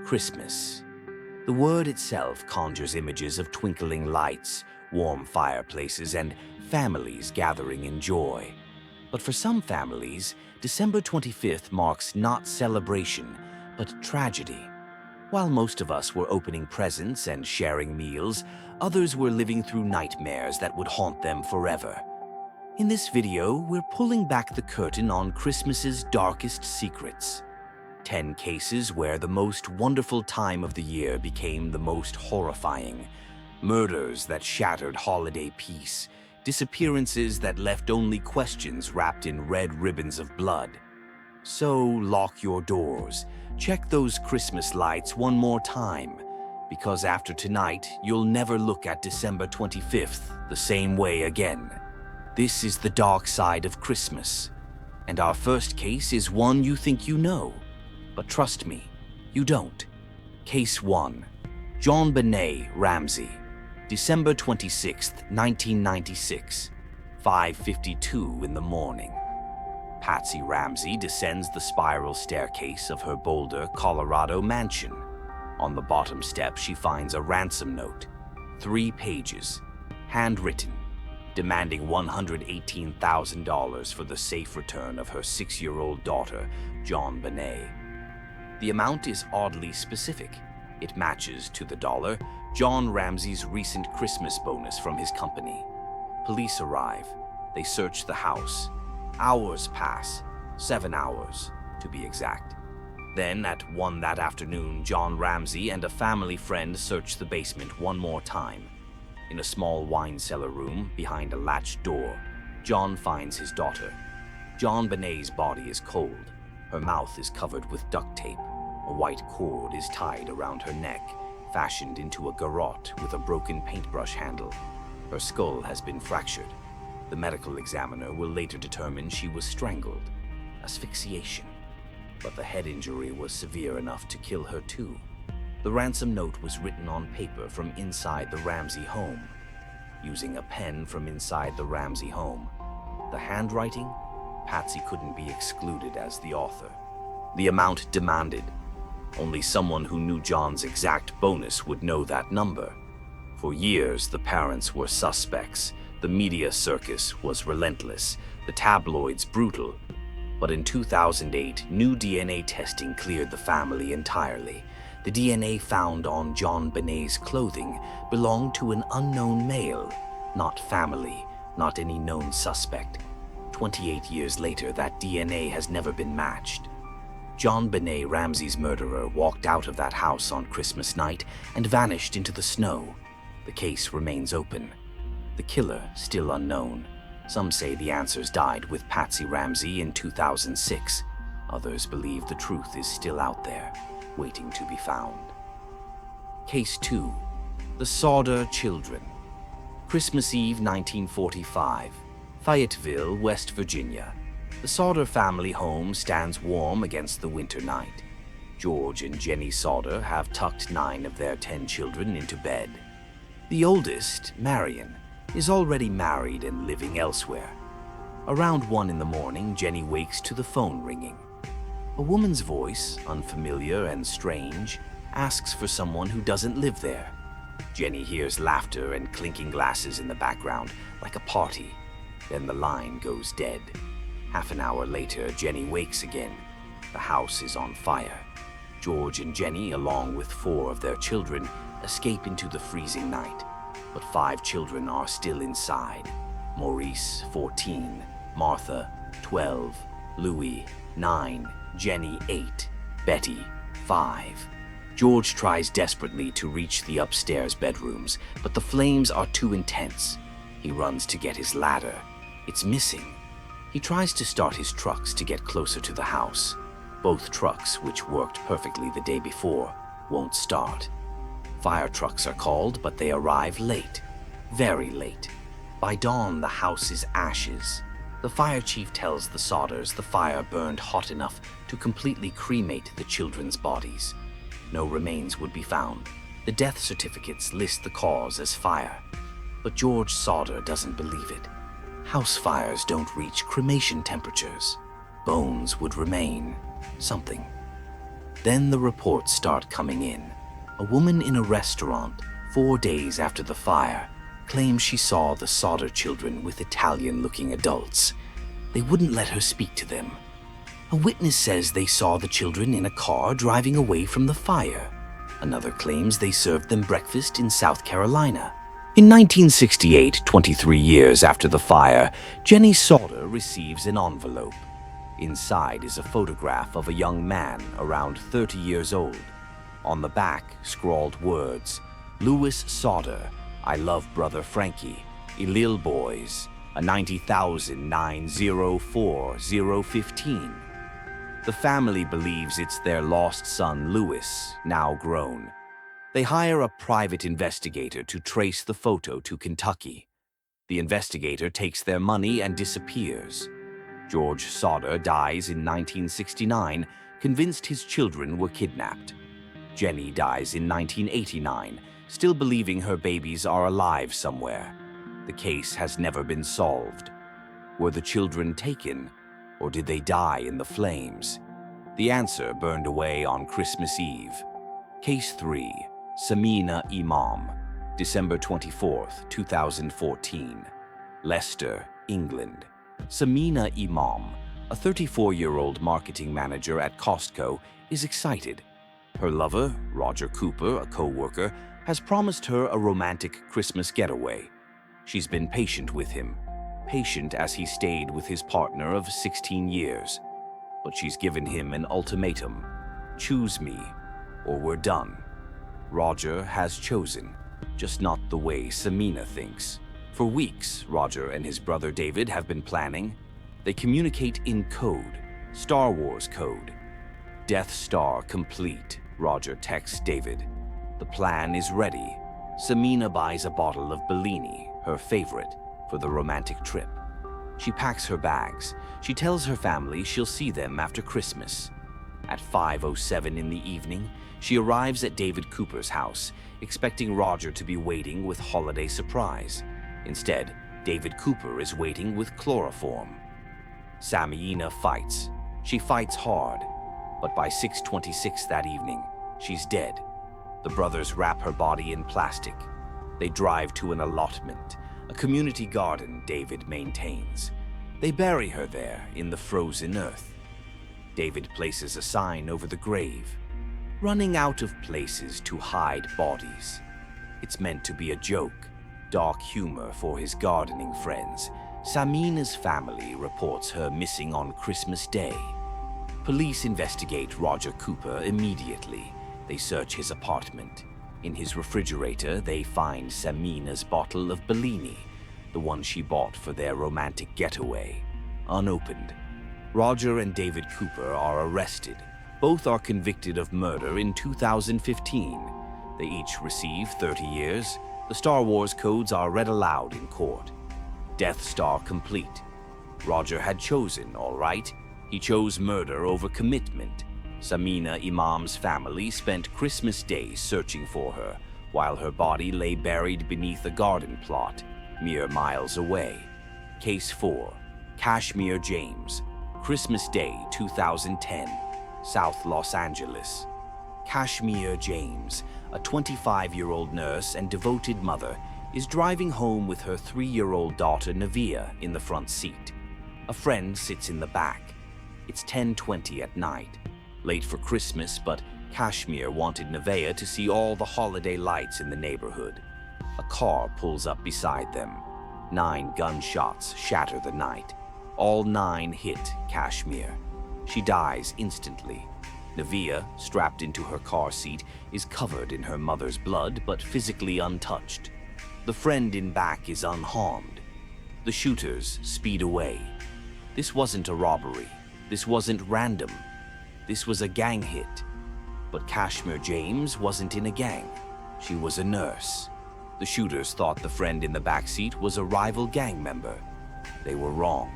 Christmas. The word itself conjures images of twinkling lights, warm fireplaces, and families gathering in joy. But for some families, December 25th marks not celebration, but tragedy. While most of us were opening presents and sharing meals, others were living through nightmares that would haunt them forever. In this video, we're pulling back the curtain on Christmas's darkest secrets. 10 cases where the most wonderful time of the year became the most horrifying. Murders that shattered holiday peace. Disappearances that left only questions wrapped in red ribbons of blood. So lock your doors. Check those Christmas lights one more time. Because after tonight, you'll never look at December 25th the same way again. This is the dark side of Christmas. And our first case is one you think you know. But trust me, you don't. Case 1. JonBenet Ramsey. December 26, 1996, 5:52 in the morning. Patsy Ramsey descends the spiral staircase of her Boulder, Colorado mansion. On the bottom step, she finds a ransom note, 3 pages, handwritten, demanding $118,000 for the safe return of her 6-year-old daughter, JonBenet. The amount is oddly specific. It matches to the dollar John Ramsey's recent Christmas bonus from his company. Police arrive. They search the house. Hours pass, 7 hours to be exact. Then at 1 that afternoon, John Ramsey and a family friend search the basement one more time. In a small wine cellar room behind a latched door, John finds his daughter. JonBenet's body is cold. Her mouth is covered with duct tape. A white cord is tied around her neck, fashioned into a garrote with a broken paintbrush handle. Her skull has been fractured. The medical examiner will later determine she was strangled, asphyxiation. But the head injury was severe enough to kill her too. The ransom note was written on paper from inside the Ramsey home. Using a pen from inside the Ramsey home. The handwriting? Patsy couldn't be excluded as the author. The amount demanded. Only someone who knew John's exact bonus would know that number. For years, the parents were suspects. The media circus was relentless. The tabloids brutal. But in 2008, new DNA testing cleared the family entirely. The DNA found on JonBenet's clothing belonged to an unknown male. Not family, not any known suspect. 28 years later, that DNA has never been matched. JonBenet Ramsey's murderer walked out of that house on Christmas night and vanished into the snow. The case remains open. The killer still unknown. Some say the answers died with Patsy Ramsey in 2006. Others believe the truth is still out there, waiting to be found. Case 2. The Sauder Children. Christmas Eve 1945. Fayetteville, West Virginia. The Sauder family home stands warm against the winter night. George and Jenny Sauder have tucked 9 of their 10 children into bed. The oldest, Marion, is already married and living elsewhere. Around 1 in the morning, Jenny wakes to the phone ringing. A woman's voice, unfamiliar and strange, asks for someone who doesn't live there. Jenny hears laughter and clinking glasses in the background, like a party. Then the line goes dead. Half an hour later, Jenny wakes again. The house is on fire. George and Jenny, along with 4 of their children, escape into the freezing night. But 5 children are still inside. Maurice, 14, Martha, 12, Louis, 9, Jenny, 8, Betty, 5. George tries desperately to reach the upstairs bedrooms, but the flames are too intense. He runs to get his ladder. It's missing. He tries to start his trucks to get closer to the house. Both trucks, which worked perfectly the day before, won't start. Fire trucks are called, but they arrive late. Very late. By dawn, the house is ashes. The fire chief tells the Sauders the fire burned hot enough to completely cremate the children's bodies. No remains would be found. The death certificates list the cause as fire. But George Sauder doesn't believe it. House fires don't reach cremation temperatures. Bones would remain. Something. Then the reports start coming in. A woman in a restaurant, 4 days after the fire, claims she saw the Sodder children with Italian-looking adults. They wouldn't let her speak to them. A witness says they saw the children in a car driving away from the fire. Another claims they served them breakfast in South Carolina. In 1968, 23 years after the fire, Jenny Sodder receives an envelope. Inside is a photograph of a young man around 30 years old. On the back, scrawled words, "Louis Sodder, I love brother Frankie, Elil boys, a 90,904,015. The family believes it's their lost son Louis, now grown. They hire a private investigator to trace the photo to Kentucky. The investigator takes their money and disappears. George Sodder dies in 1969, convinced his children were kidnapped. Jenny dies in 1989, still believing her babies are alive somewhere. The case has never been solved. Were the children taken, or did they die in the flames? The answer burned away on Christmas Eve. Case 3, Samina Imam, December 24, 2014. Leicester, England. Samina Imam, a 34-year-old marketing manager at Costco, is excited. Her lover, Roger Cooper, a co-worker, has promised her a romantic Christmas getaway. She's been patient with him, patient as he stayed with his partner of 16 years. But she's given him an ultimatum. Choose me, or we're done. Roger has chosen, just not the way Samina thinks. For weeks, Roger and his brother David have been planning. They communicate in code, Star Wars code. Death Star complete, Roger texts David. The plan is ready. Samina buys a bottle of Bellini, her favorite, for the romantic trip. She packs her bags. She tells her family she'll see them after Christmas. At 5:07 in the evening, she arrives at David Cooper's house, expecting Roger to be waiting with holiday surprise. Instead, David Cooper is waiting with chloroform. Samina fights. She fights hard, but by 6:26 that evening, she's dead. The brothers wrap her body in plastic. They drive to an allotment, a community garden David maintains. They bury her there in the frozen earth. David places a sign over the grave, running out of places to hide bodies. It's meant to be a joke, dark humor for his gardening friends. Samina's family reports her missing on Christmas Day. Police investigate Roger Cooper immediately. They search his apartment. In his refrigerator, they find Samina's bottle of Bellini, the one she bought for their romantic getaway, unopened. Roger and David Cooper are arrested. Both are convicted of murder in 2015. They each receive 30 years. The Star Wars codes are read aloud in court. Death Star complete. Roger had chosen, all right. He chose murder over commitment. Samina Imam's family spent Christmas Day searching for her, while her body lay buried beneath a garden plot, mere miles away. Case 4, Kashmir James, Christmas Day 2010, South Los Angeles. Kashmir James, a 25-year-old nurse and devoted mother, is driving home with her 3-year-old daughter Navia in the front seat. A friend sits in the back. It's 10:20 at night. Late for Christmas, but Kashmir wanted Nevaeh to see all the holiday lights in the neighborhood. A car pulls up beside them. 9 gunshots shatter the night. All 9 hit Kashmir. She dies instantly. Nevaeh, strapped into her car seat, is covered in her mother's blood but physically untouched. The friend in back is unharmed. The shooters speed away. This wasn't a robbery. This wasn't random. This was a gang hit. But Kashmir James wasn't in a gang. She was a nurse. The shooters thought the friend in the backseat was a rival gang member. They were wrong.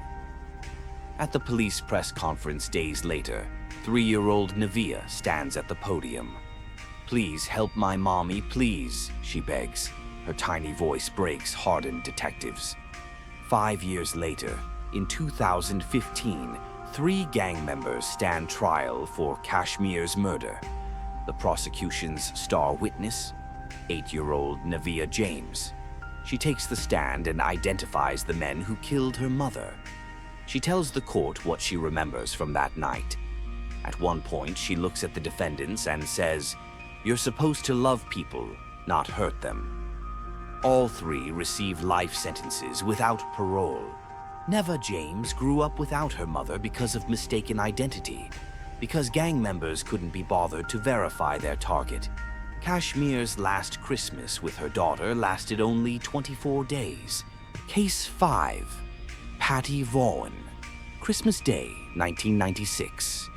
At the police press conference days later, 3-year-old Nevaeh stands at the podium. "Please help my mommy, please," she begs. Her tiny voice breaks hardened detectives. 5 years later, in 2015, 3 gang members stand trial for Kashmir's murder. The prosecution's star witness, 8-year-old Navia James. She takes the stand and identifies the men who killed her mother. She tells the court what she remembers from that night. At one point, she looks at the defendants and says, "You're supposed to love people, not hurt them." All 3 receive life sentences without parole. Neva James grew up without her mother because of mistaken identity, because gang members couldn't be bothered to verify their target. Kashmir's last Christmas with her daughter lasted only 24 days. Case 5. Patty Vaughan. Christmas Day, 1996.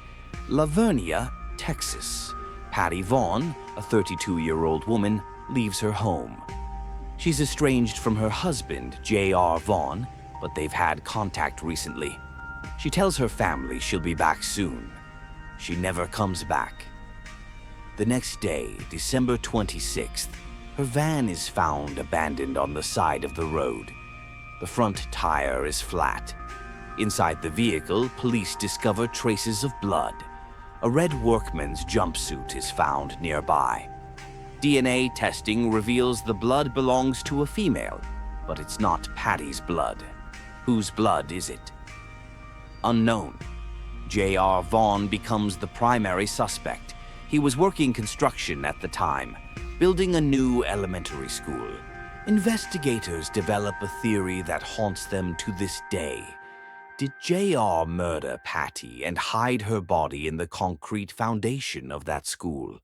Lavernia, Texas. Patty Vaughan, a 32-year-old woman, leaves her home. She's estranged from her husband, J.R. Vaughan, but they've had contact recently. She tells her family she'll be back soon. She never comes back. The next day, December 26th, her van is found abandoned on the side of the road. The front tire is flat. Inside the vehicle, police discover traces of blood. A red workman's jumpsuit is found nearby. DNA testing reveals the blood belongs to a female, but it's not Patty's blood. Whose blood is it? Unknown. J.R. Vaughan becomes the primary suspect. He was working construction at the time, building a new elementary school. Investigators develop a theory that haunts them to this day. Did J.R. murder Patty and hide her body in the concrete foundation of that school?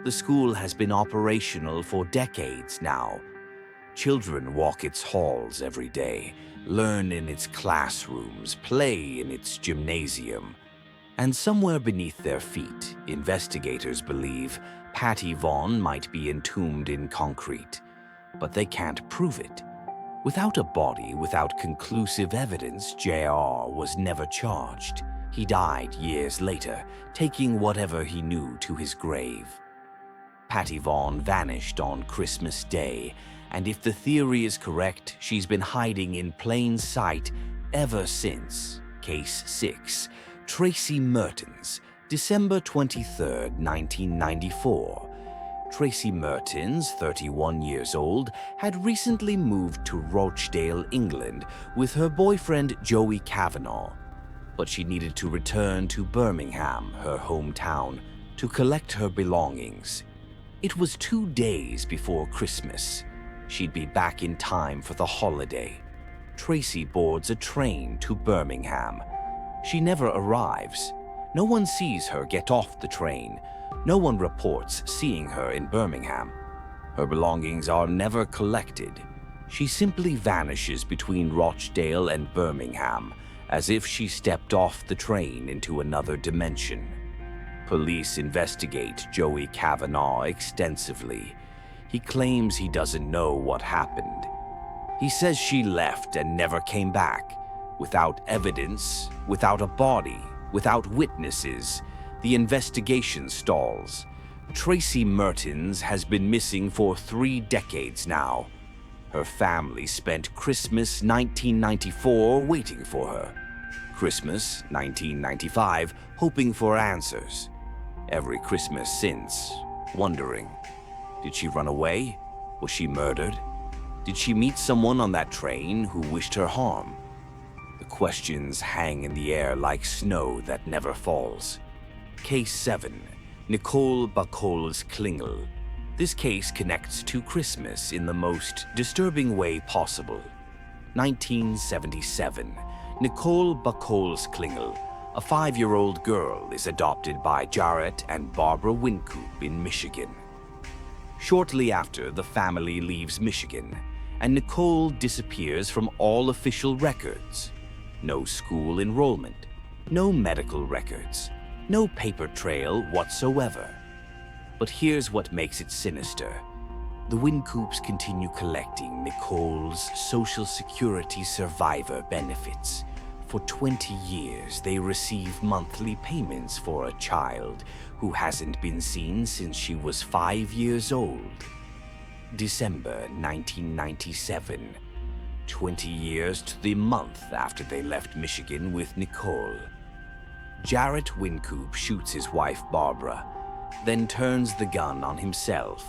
The school has been operational for decades now. Children walk its halls every day, learn in its classrooms, play in its gymnasium. And somewhere beneath their feet, investigators believe Patty Vaughan might be entombed in concrete. But they can't prove it. Without a body, without conclusive evidence, J.R. was never charged. He died years later, taking whatever he knew to his grave. Patty Vaughan vanished on Christmas Day, and if the theory is correct, she's been hiding in plain sight ever since. Case 6. Tracy Mertens, December 23, 1994. Tracy Mertens, 31 years old, had recently moved to Rochdale, England, with her boyfriend Joey Kavanagh. But she needed to return to Birmingham, her hometown, to collect her belongings. It was 2 days before Christmas. She'd be back in time for the holiday. Tracy boards a train to Birmingham. She never arrives. No one sees her get off the train. No one reports seeing her in Birmingham. Her belongings are never collected. She simply vanishes between Rochdale and Birmingham, as if she stepped off the train into another dimension. Police investigate Joey Kavanagh extensively. He claims he doesn't know what happened. He says she left and never came back. Without evidence, without a body, without witnesses, the investigation stalls. Tracy Mertens has been missing for 3 decades now. Her family spent Christmas 1994 waiting for her. Christmas 1995 hoping for answers. Every Christmas since, wondering. Did she run away? Was she murdered? Did she meet someone on that train who wished her harm? The questions hang in the air like snow that never falls. Case 7. Nicole Buchholz Klingel. This case connects to Christmas in the most disturbing way possible. 1977. Nicole Buchholz Klingel, a 5-year-old girl, is adopted by Jarrett and Barbara Wincoop in Michigan. Shortly after, the family leaves Michigan, and Nicole disappears from all official records. No school enrollment, no medical records, no paper trail whatsoever. But here's what makes it sinister. The Wincoops continue collecting Nicole's Social Security survivor benefits. For 20 years, they receive monthly payments for a child who hasn't been seen since she was 5 years old. December 1997. 20 years to the month after they left Michigan with Nicole. Jarrett Wynkoop shoots his wife Barbara, then turns the gun on himself.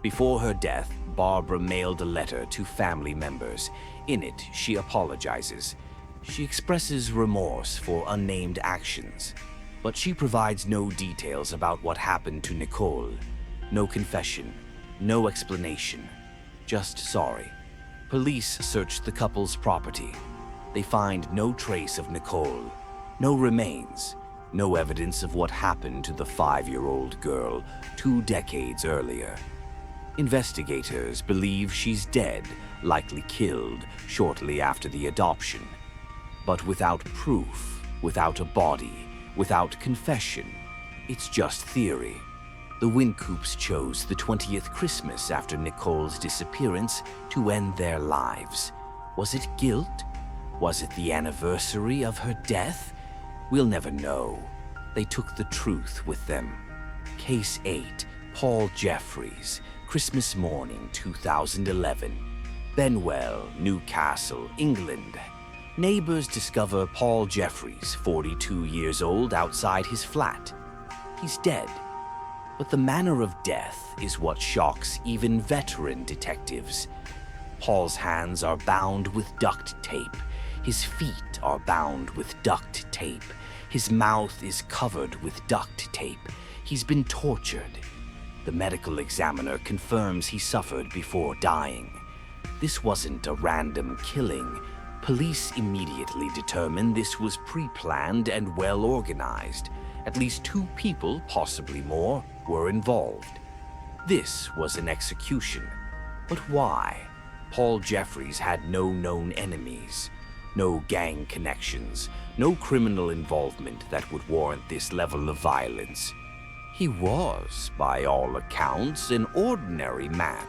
Before her death, Barbara mailed a letter to family members. In it, she apologizes. She expresses remorse for unnamed actions, but she provides no details about what happened to Nicole. No confession, no explanation, just sorry. Police search the couple's property. They find no trace of Nicole, no remains, no evidence of what happened to the 5-year-old girl 2 decades earlier. Investigators believe she's dead, likely killed shortly after the adoption. But without proof, without a body, without confession, it's just theory. The Wynkoops chose the 20th Christmas after Nicole's disappearance to end their lives. Was it guilt? Was it the anniversary of her death? We'll never know. They took the truth with them. Case 8, Paul Jeffries, Christmas morning 2011. Benwell, Newcastle, England. Neighbors discover Paul Jeffries, 42 years old, outside his flat. He's dead. But the manner of death is what shocks even veteran detectives. Paul's hands are bound with duct tape. His feet are bound with duct tape. His mouth is covered with duct tape. He's been tortured. The medical examiner confirms he suffered before dying. This wasn't a random killing. Police immediately determined this was pre-planned and well-organized. At least 2 people, possibly more, were involved. This was an execution. But why? Paul Jeffries had no known enemies, no gang connections, no criminal involvement that would warrant this level of violence. He was, by all accounts, an ordinary man.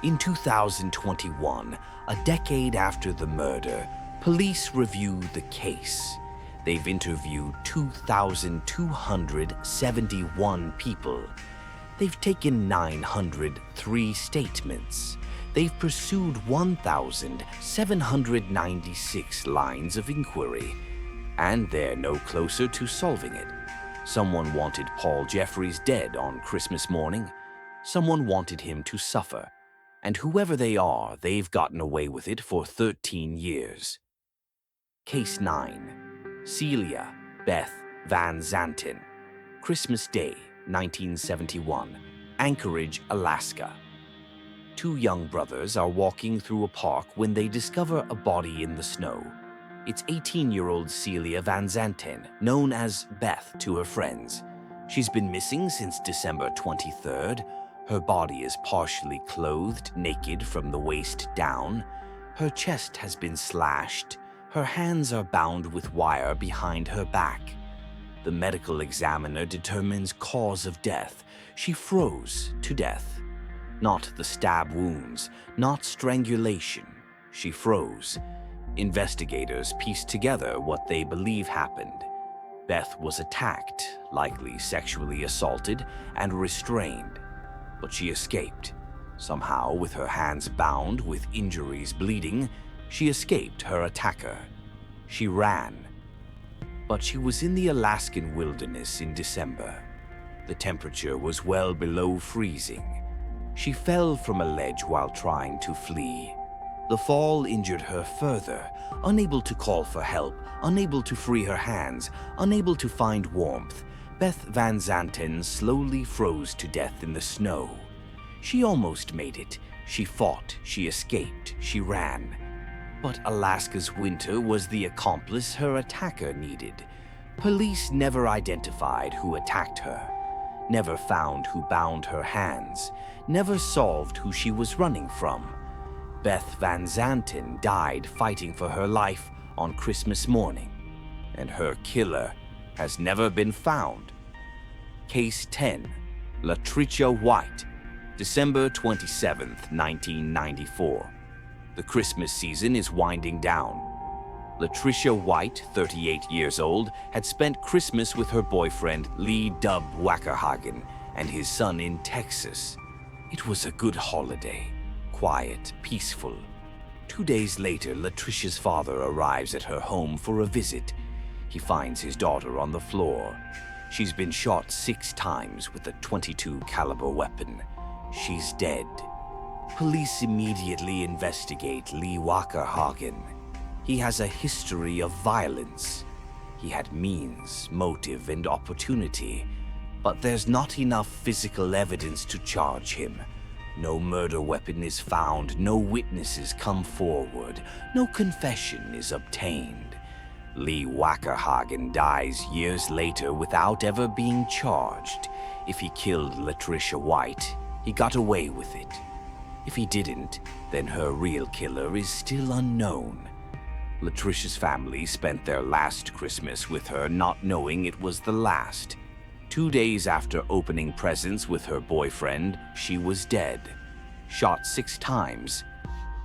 In 2021, a decade after the murder, police review the case. They've interviewed 2,271 people. They've taken 903 statements. They've pursued 1,796 lines of inquiry. And they're no closer to solving it. Someone wanted Paul Jeffries dead on Christmas morning. Someone wanted him to suffer. And whoever they are, they've gotten away with it for 13 years. Case 9. Celia Beth Van Zanten. Christmas Day, 1971. Anchorage, Alaska. 2 young brothers are walking through a park when they discover a body in the snow. It's 18-year-old Celia Van Zanten, known as Beth to her friends. She's been missing since December 23rd. Her body is partially clothed, naked from the waist down. Her chest has been slashed. Her hands are bound with wire behind her back. The medical examiner determines cause of death. She froze to death. Not the stab wounds, not strangulation. She froze. Investigators piece together what they believe happened. Beth was attacked, likely sexually assaulted, and restrained. But she escaped. Somehow, with her hands bound, with injuries bleeding, she escaped her attacker. She ran. But she was in the Alaskan wilderness in December. The temperature was well below freezing. She fell from a ledge while trying to flee. The fall injured her further, unable to call for help, unable to free her hands, unable to find warmth. Beth Van Zanten slowly froze to death in the snow. She almost made it. She fought, she escaped, she ran. But Alaska's winter was the accomplice her attacker needed. Police never identified who attacked her, never found who bound her hands, never solved who she was running from. Beth Van Zanten died fighting for her life on Christmas morning, and her killer has never been found. Case 10, Latricia White, December 27, 1994. The Christmas season is winding down. Latricia White, 38 years old, had spent Christmas with her boyfriend Lee Dub Wackerhagen and his son in Texas. It was a good holiday. Quiet, peaceful. 2 days later, Latricia's father arrives at her home for a visit. he finds his daughter on the floor. She's been shot 6 times with a .22 caliber weapon. She's dead. Police immediately investigate Lee Wackerhagen. He has a history of violence. He had means, motive, and opportunity, but there's not enough physical evidence to charge him. No murder weapon is found, no witnesses come forward, no confession is obtained. Lee Wackerhagen dies years later without ever being charged. If he killed Latricia White, he got away with it. If he didn't, then her real killer is still unknown. Latricia's family spent their last Christmas with her, not knowing it was the last. 2 days after opening presents with her boyfriend, she was dead, shot 6 times,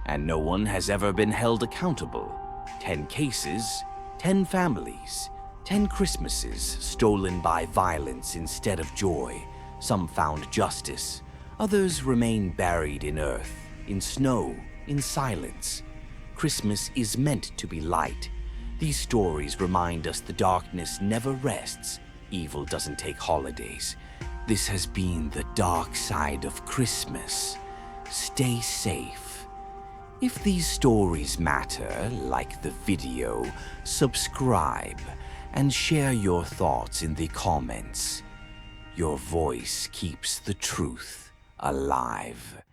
and no one has ever been held accountable. 10 cases, 10 families, 10 Christmases stolen by violence instead of joy. Some found justice, others remain buried in earth, in snow, in silence. Christmas is meant to be light. These stories remind us the darkness never rests. Evil doesn't take holidays. This has been the dark side of Christmas. Stay safe. If these stories matter, like the video, subscribe, and share your thoughts in the comments. Your voice keeps the truth alive.